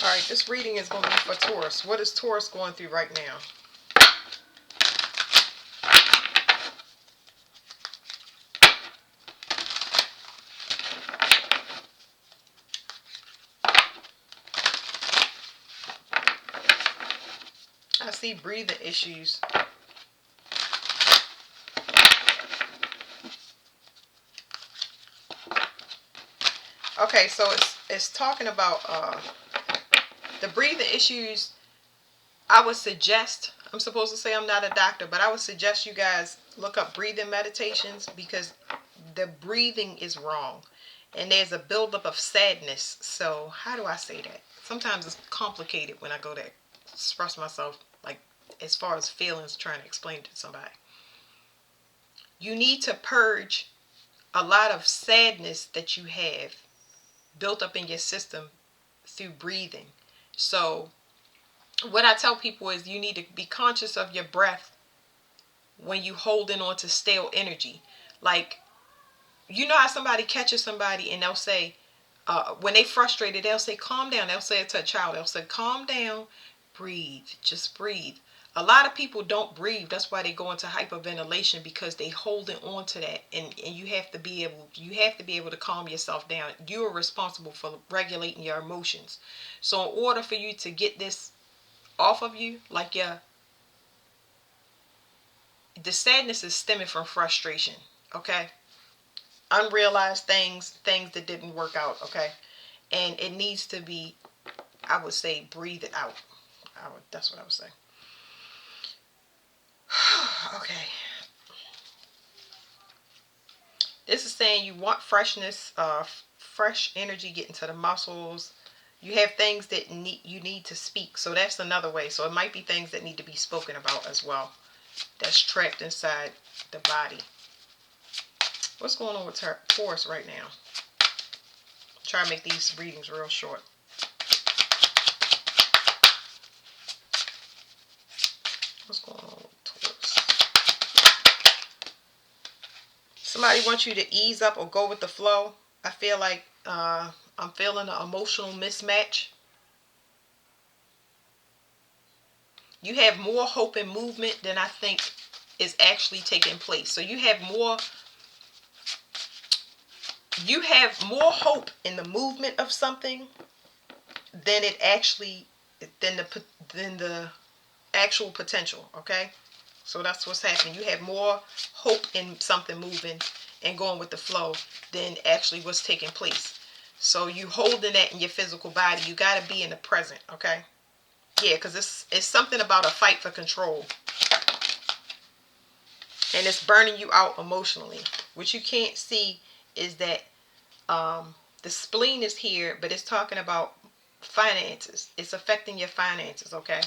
Alright, this reading is going to be for Taurus. What is Taurus going through right now? I see breathing issues. Okay, so it's talking about the breathing issues. I would suggest, I'm supposed to say I'm not a doctor, but I would suggest you guys look up breathing meditations, because the breathing is wrong. And there's a buildup of sadness. So how do I say that? Sometimes it's complicated when I go to express myself, like as far as feelings, trying to explain to somebody. You need to purge a lot of sadness that you have built up in your system through breathing. So what I tell people is you need to be conscious of your breath when you holding on to stale energy. Like, you know how somebody catches somebody and they'll say, when they frustrated, they'll say, calm down. They'll say it to a child. They'll say, calm down, breathe, just breathe. A lot of people don't breathe. That's why they go into hyperventilation, because they holding on to that. And you have to be able to calm yourself down. You are responsible for regulating your emotions. So in order for you to get this off of you, like the sadness is stemming from frustration, okay? Unrealized things that didn't work out, okay? And it needs to be, I would say, breathe it out. That's what I would say. Okay. This is saying you want freshness, fresh energy getting to the muscles. You have things that you need to speak. So that's another way. So it might be things that need to be spoken about as well, that's trapped inside the body. What's going on with Taurus right now? Try to make these readings real short. What's going on with Taurus? Somebody wants you to ease up or go with the flow. I feel like I'm feeling an emotional mismatch. You have more hope and movement than I think is actually taking place. So you have more hope in the movement of something than it actually than the actual potential, okay? So that's what's happening. You have more hope in something moving and going with the flow than actually what's taking place. So you holding that in your physical body. You got to be in the present, okay? Yeah, because it's something about a fight for control. And it's burning you out emotionally. What you can't see is that the spleen is here, but it's talking about finances. It's affecting your finances, okay?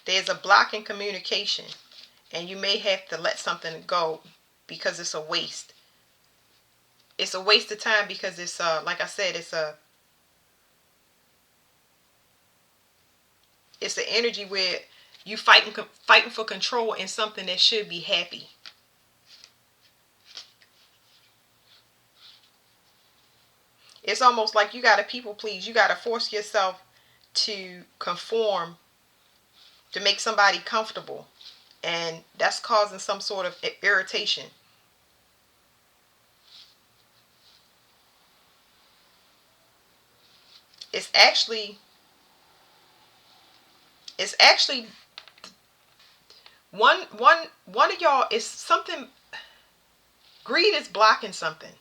There's a block in communication, and you may have to let something go because it's a waste. It's a waste of time, because it's like I said, it's an energy where you fighting for control in something that should be happy. It's almost like you got to people please. You got to force yourself to conform to make somebody comfortable, and that's causing some sort of irritation. It's actually one of y'all is something. Greed is blocking something,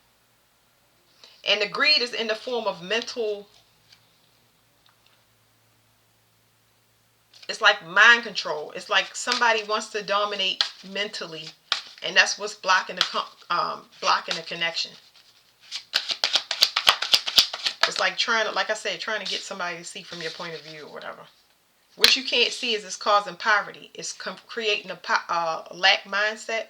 and the greed is in the form of mental. It's like mind control. It's like somebody wants to dominate mentally, and that's what's blocking the connection. It's like like I said, trying to get somebody to see from your point of view or whatever. What you can't see is it's causing poverty. It's creating a lack mindset.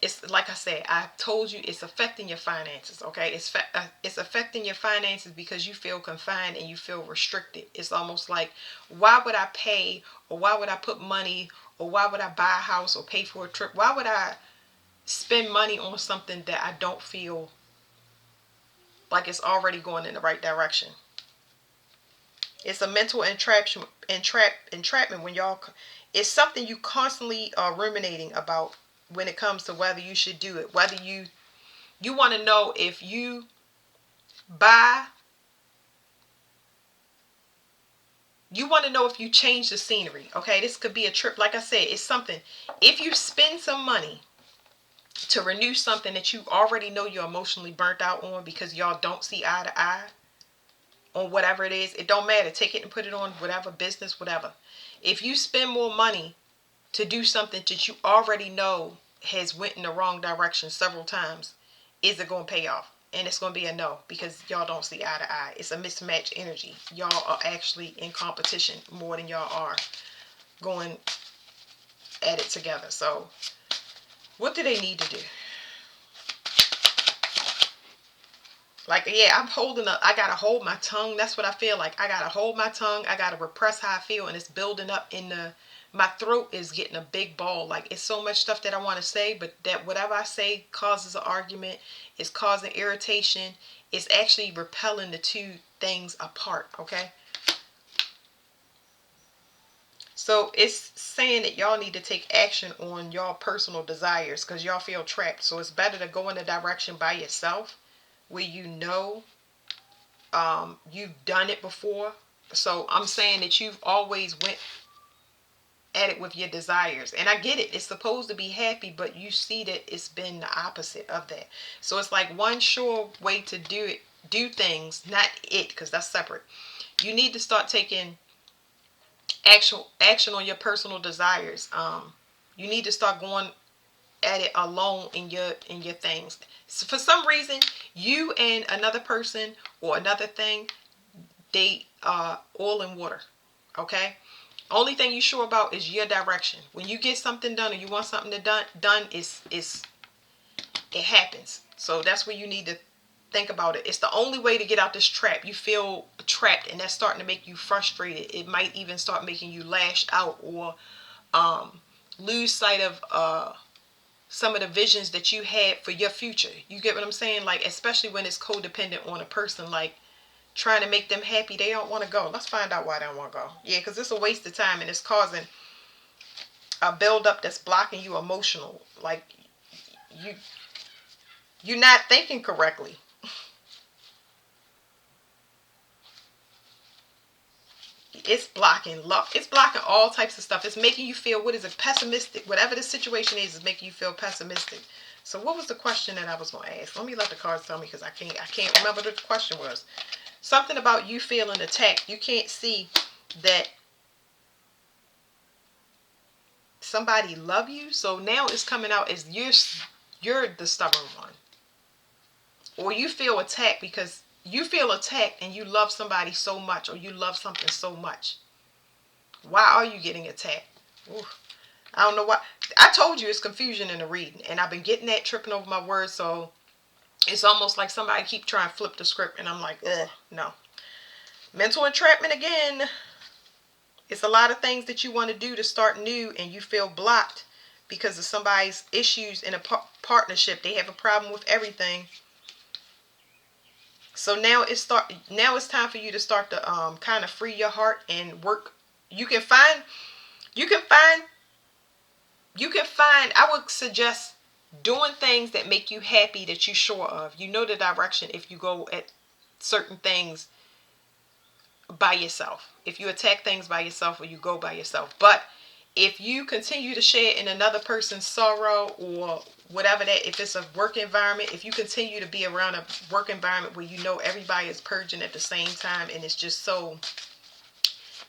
It's like I said, I told you, it's affecting your finances, okay? It's affecting your finances because you feel confined and you feel restricted. It's almost like, why would I pay, or why would I put money, or why would I buy a house or pay for a trip? Why would I spend money on something that I don't feel like it's already going in the right direction. It's a mental entrapment when y'all. It's something you constantly are ruminating about when it comes to whether you should do it. Whether you want to know if you buy. You want to know if you change the scenery. Okay, this could be a trip. Like I said, it's something. If you spend some money to renew something that you already know you're emotionally burnt out on because y'all don't see eye to eye on whatever it is, it don't matter. Take it and put it on whatever business, whatever. If you spend more money to do something that you already know has went in the wrong direction several times, is it going to pay off? And it's going to be a no, because y'all don't see eye to eye. It's a mismatched energy. Y'all are actually in competition more than y'all are going at it together. So what do they need to do? Like, yeah, I'm holding up. I got to hold my tongue. That's what I feel like. I got to hold my tongue. I got to repress how I feel. And it's building up in my throat is getting a big ball. Like, it's so much stuff that I want to say, but that whatever I say causes an argument. It's causing irritation. It's actually repelling the two things apart. Okay. So it's saying that y'all need to take action on y'all personal desires because y'all feel trapped. So it's better to go in a direction by yourself where you know you've done it before. So I'm saying that you've always went at it with your desires, and I get it. It's supposed to be happy, but you see that it's been the opposite of that. So it's like one sure way to do things, not it, because that's separate. You need to start taking actual action on your personal desires. You need to start going at it alone in your things. So for some reason, you and another person or another thing, they oil and water. Okay. Only thing you sure about is your direction. When you get something done or you want something done, it happens. So that's where you need to think about it. It's the only way to get out this trap. You feel trapped, and that's starting to make you frustrated. It might even start making you lash out or lose sight of some of the visions that you had for your future. You get what I'm saying? Like, especially when it's codependent on a person, like trying to make them happy. They don't want to go. Let's find out why they don't want to go. Yeah, because it's a waste of time, and it's causing a buildup that's blocking you emotional. Like, you're not thinking correctly. It's blocking luck. It's blocking all types of stuff. It's making you feel, what is it, pessimistic. Whatever the situation is making you feel pessimistic. So what was the question that I was going to ask? Let me let the cards tell me, because I can't remember what the question was. Something about you feeling attacked. You can't see that somebody love you. So now it's coming out as you're the stubborn one. Or you feel attacked because you feel attacked and you love somebody so much, or you love something so much. Why are you getting attacked? Ooh, I don't know why. I told you it's confusion in the reading, and I've been getting that, tripping over my words. So it's almost like somebody keep trying to flip the script, and I'm like, no. Mental entrapment again. It's a lot of things that you want to do to start new, and you feel blocked because of somebody's issues in a partnership. They have a problem with everything. So now it's time for you to start to kind of free your heart and work. You can find I would suggest doing things that make you happy, that you're sure of. You know the direction if you go at certain things by yourself. If you attack things by yourself, or you go by yourself. But if you continue to share in another person's sorrow or whatever that, if it's a work environment, if you continue to be around a work environment where you know everybody is purging at the same time, and it's just so,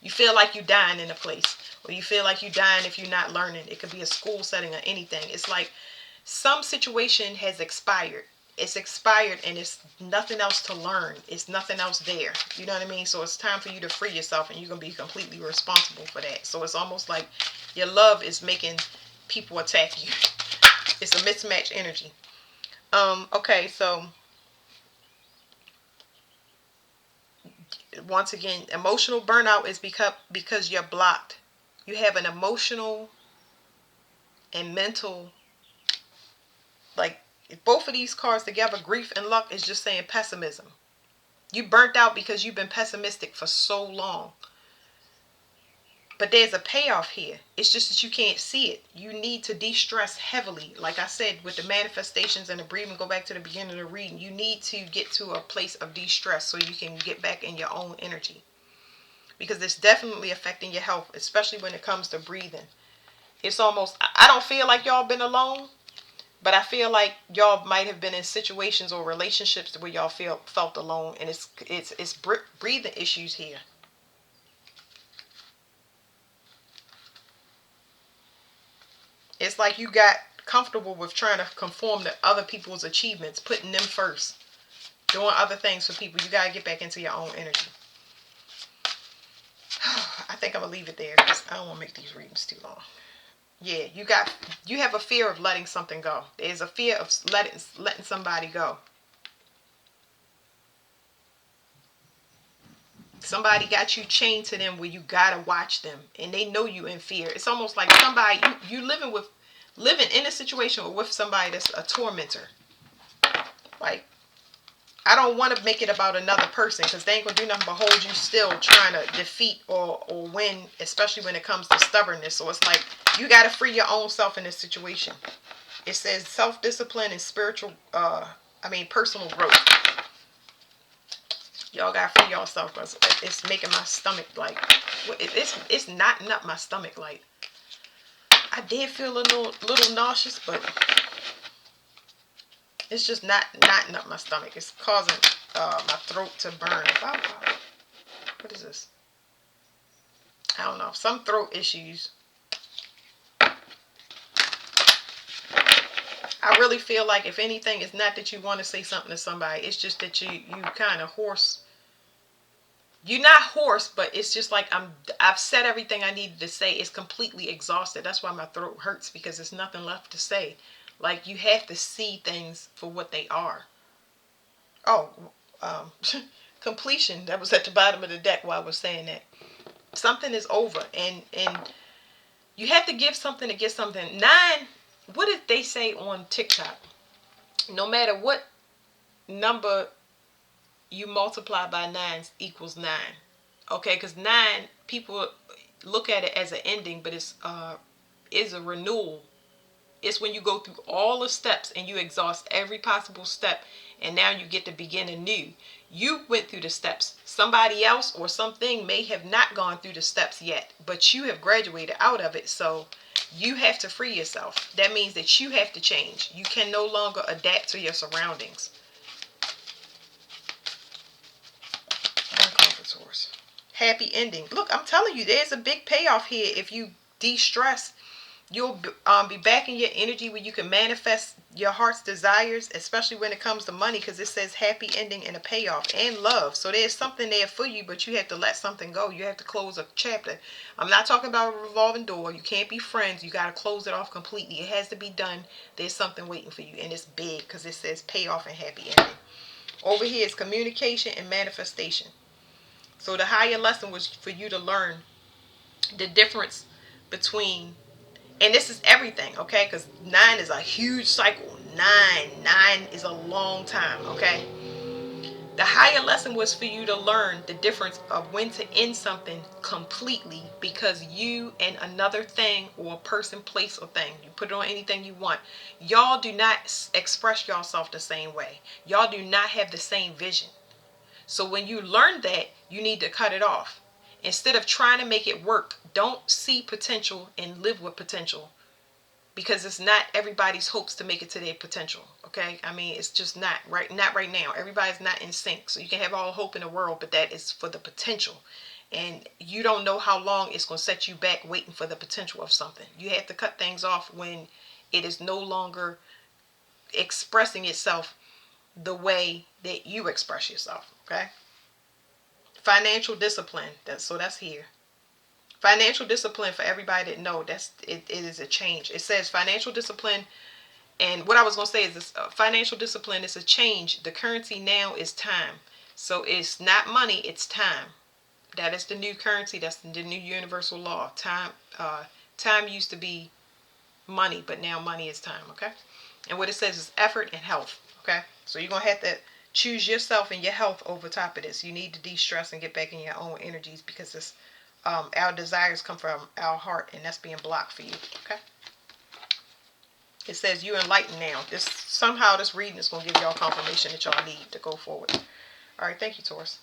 you feel like you're dying in a place, or you feel like you're dying if you're not learning. It could be a school setting or anything. It's like some situation has expired. It's expired, and it's nothing else to learn. It's nothing else there. You know what I mean? So it's time for you to free yourself, and you're going to be completely responsible for that. So it's almost like your love is making people attack you. It's a mismatched energy. Okay, so once again, emotional burnout is because you're blocked. You have an emotional and mental Like, both of these cards together, grief and luck, is just saying pessimism. You burnt out because you've been pessimistic for so long. But there's a payoff here. It's just that you can't see it. You need to de-stress heavily. Like I said, with the manifestations and the breathing, go back to the beginning of the reading. You need to get to a place of de-stress so you can get back in your own energy. Because it's definitely affecting your health, especially when it comes to breathing. It's almost, I don't feel like y'all been alone, but I feel like y'all might have been in situations or relationships where y'all felt alone, and it's breathing issues here. It's like you got comfortable with trying to conform to other people's achievements, putting them first, doing other things for people. You gotta get back into your own energy. I think I'm gonna leave it there because I don't want to make these readings too long. Yeah, you have a fear of letting something go. There's a fear of letting somebody go. Somebody got you chained to them where you gotta watch them, and they know you in fear. It's almost like somebody you living in a situation with somebody that's a tormentor. Like, I don't want to make it about another person because they ain't gonna do nothing but hold you still, trying to defeat or win, especially when it comes to stubbornness. So it's like you gotta free your own self in this situation. It says self-discipline and personal growth. Y'all gotta free yourself because it's making my stomach like, it's knotting up my stomach. Like, I did feel a little nauseous, but it's just not knotting up my stomach. It's causing my throat to burn. What is this? I don't know. Some throat issues. I really feel like, if anything, it's not that you want to say something to somebody. It's just that you kind of hoarse. You're not hoarse, but it's just like I've said everything I needed to say. It's completely exhausted. That's why my throat hurts, because there's nothing left to say. Like, you have to see things for what they are. Oh, completion. That was at the bottom of the deck while I was saying that. Something is over, and you have to give something to get something. 9, what did they say on TikTok? No matter what number you multiply by 9 equals 9. Okay, because 9, people look at it as an ending, but it's is a renewal. It's when you go through all the steps and you exhaust every possible step, and now you get to begin anew. You went through the steps. Somebody else or something may have not gone through the steps yet, but you have graduated out of it. So you have to free yourself. That means that you have to change. You can no longer adapt to your surroundings. Happy ending. Look, I'm telling you, there's a big payoff here. If you de-stress, you'll be back in your energy where you can manifest your heart's desires, especially when it comes to money, because it says happy ending and a payoff, and love. So there's something there for you, but you have to let something go. You have to close a chapter. I'm not talking about a revolving door. You can't be friends. You got to close it off completely. It has to be done. There's something waiting for you, and it's big because it says payoff and happy ending. Over here is communication and manifestation. So the higher lesson was for you to learn the difference between, and this is everything, okay? Because 9 is a huge cycle. Nine is a long time, okay? The higher lesson was for you to learn the difference of when to end something completely, because you and another thing or person, place, or thing, you put it on anything you want, y'all do not express yourself the same way. Y'all do not have the same vision. So when you learn that, you need to cut it off. Instead of trying to make it work, don't see potential and live with potential. Because it's not everybody's hopes to make it to their potential. Okay? I mean, it's just not right now. Everybody's not in sync. So you can have all the hope in the world, but that is for the potential. And you don't know how long it's going to set you back waiting for the potential of something. You have to cut things off when it is no longer expressing itself the way that you express yourself. Okay? Financial discipline. That's here. Financial discipline, for everybody that know, it is a change. It says financial discipline, and what I was going to say is this: financial discipline is a change. The currency now is time. So it's not money, it's time. That is the new currency. That's the new universal law. Time used to be money, but now money is time, okay? And what it says is effort and health, okay? So you're going to have to choose yourself and your health over top of this. You need to de-stress and get back in your own energies, because this, our desires come from our heart, and that's being blocked for you, okay? It says you're enlightened now. Somehow this reading is going to give y'all confirmation that y'all need to go forward. All right, thank you, Taurus.